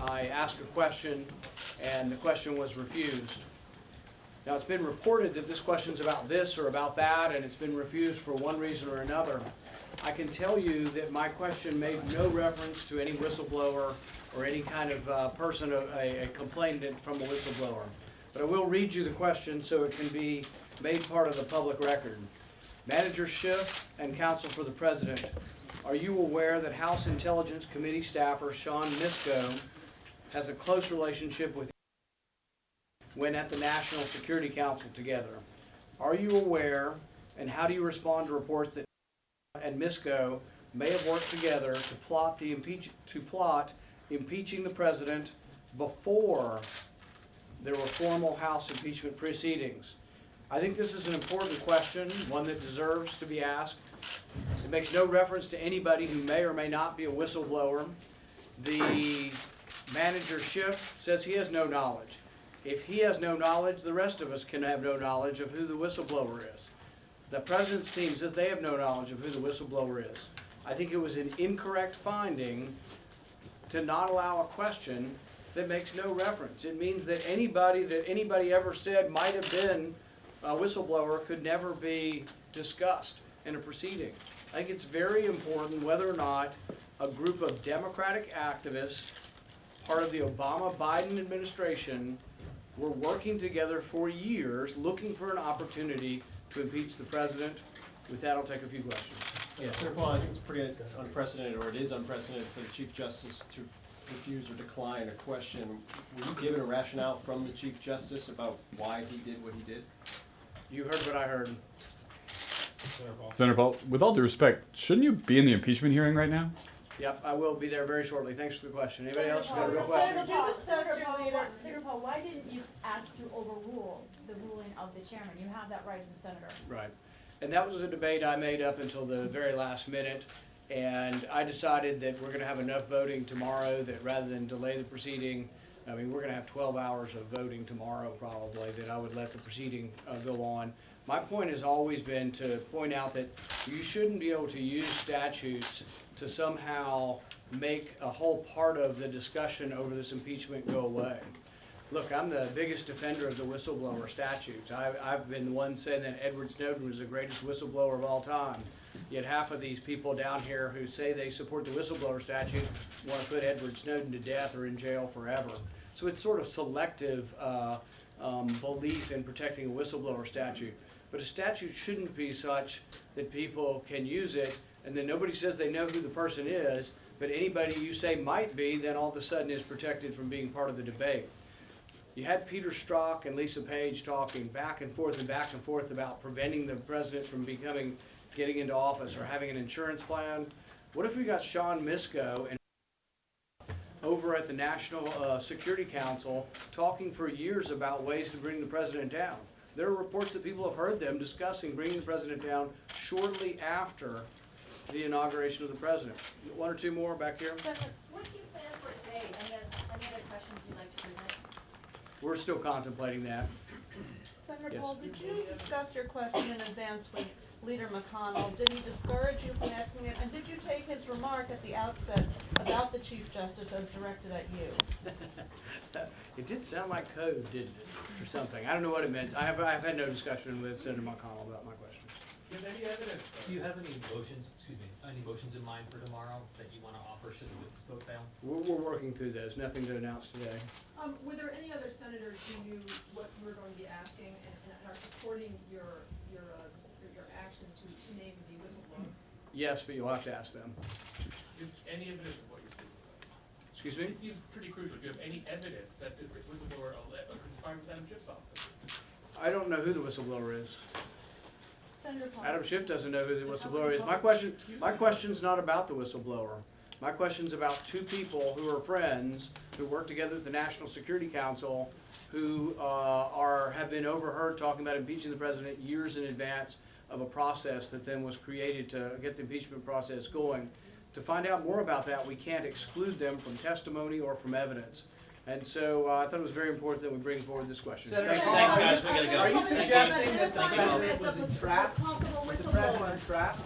I asked a question and the question was refused. Now, it's been reported that this question's about this or about that, and it's been refused for one reason or another. I can tell you that my question made no reference to any whistleblower or any kind of person, a complainant from a whistleblower. But I will read you the question so it can be made part of the public record. Manager Schiff and Counsel for the President, are you aware that House Intelligence Committee staffer Sean Misko has a close relationship with when at the National Security Council together? Are you aware, and how do you respond to reports that and Misko may have worked together to plot impeaching the president before there were formal House impeachment proceedings? I think this is an important question, one that deserves to be asked. It makes no reference to anybody who may or may not be a whistleblower. The manager Schiff says he has no knowledge. If he has no knowledge, the rest of us can have no knowledge of who the whistleblower is. The president's team says they have no knowledge of who the whistleblower is. I think it was an incorrect finding to not allow a question that makes no reference. It means that anybody ever said might have been a whistleblower could never be discussed in a proceeding. I think it's very important whether or not a group of Democratic activists, part of the Obama-Biden administration, were working together for years looking for an opportunity to impeach the president. With that, I'll take a few questions. Yeah, Senator Paul, I think it's pretty unprecedented, or it is unprecedented for the Chief Justice to refuse or decline a question. Were you given a rationale from the Chief Justice about why he did what he did? You heard what I heard. Senator Paul, with all due respect, shouldn't you be in the impeachment hearing right now? Yep, I will be there very shortly. Thanks for the question. Anybody else got a real Senator question? Paul, why didn't you ask to overrule the ruling of the chairman? You have that right as a senator. Right. And that was a debate I made up until the very last minute. And I decided that we're going to have enough voting tomorrow that rather than delay the proceeding, I mean, we're going to have 12 hours of voting tomorrow probably, that I would let the proceeding go on. My point has always been to point out that you shouldn't be able to use statutes to somehow make a whole part of the discussion over this impeachment go away. Look, I'm the biggest defender of the whistleblower statutes. I've been the one saying that Edward Snowden was the greatest whistleblower of all time. Yet half of these people down here who say they support the whistleblower statute want to put Edward Snowden to death or in jail forever. So it's sort of selective belief in protecting a whistleblower statute. But a statute shouldn't be such that people can use it and then nobody says they know who the person is, but anybody you say might be, then all of a sudden is protected from being part of the debate. You had Peter Strzok and Lisa Page talking back and forth about preventing the president from getting into office or having an insurance plan. What if we got Sean Misko and over at the National Security Council talking for years about ways to bring the president down? There are reports that people have heard them discussing bringing the president down shortly after the inauguration of the president. One or two more back here. Senator, what do you plan for today? Any other questions you'd like to present? We're still contemplating that. Senator Yes. Paul, did you discuss your question in advance with Leader McConnell? Did he discourage you from asking it? And did you take his remark at the outset about the Chief Justice as directed at you? It did sound like code, didn't it? Or something. I don't know what it meant. I've had no discussion with Senator McConnell about my question. Do you have any evidence? Do you have any motions in mind for tomorrow that you want to offer should the witness vote fail? We're working through those. Nothing to announce today. Were there any other senators who knew what you were going to be asking and are supporting your actions to name the whistleblower? Yes, but you'll have to ask them. Any evidence of what you're speaking about? Excuse me? It seems pretty crucial. Do you have any evidence that this whistleblower conspired with Adam Schiff's office? I don't know who the whistleblower is. Senator Paul. Adam Schiff doesn't know who the whistleblower is. My question's not about the whistleblower. My question's about two people who are friends who work together at the National Security Council who have been overheard talking about impeaching the president years in advance of a process that then was created to get the impeachment process going. To find out more about that, we can't exclude them from testimony or from evidence. And so I thought it was very important that we bring forward this question. Thanks, guys. We gotta go. Are you suggesting that the Senator president was entrapped? Possible Was the whistleblower. president entrapped?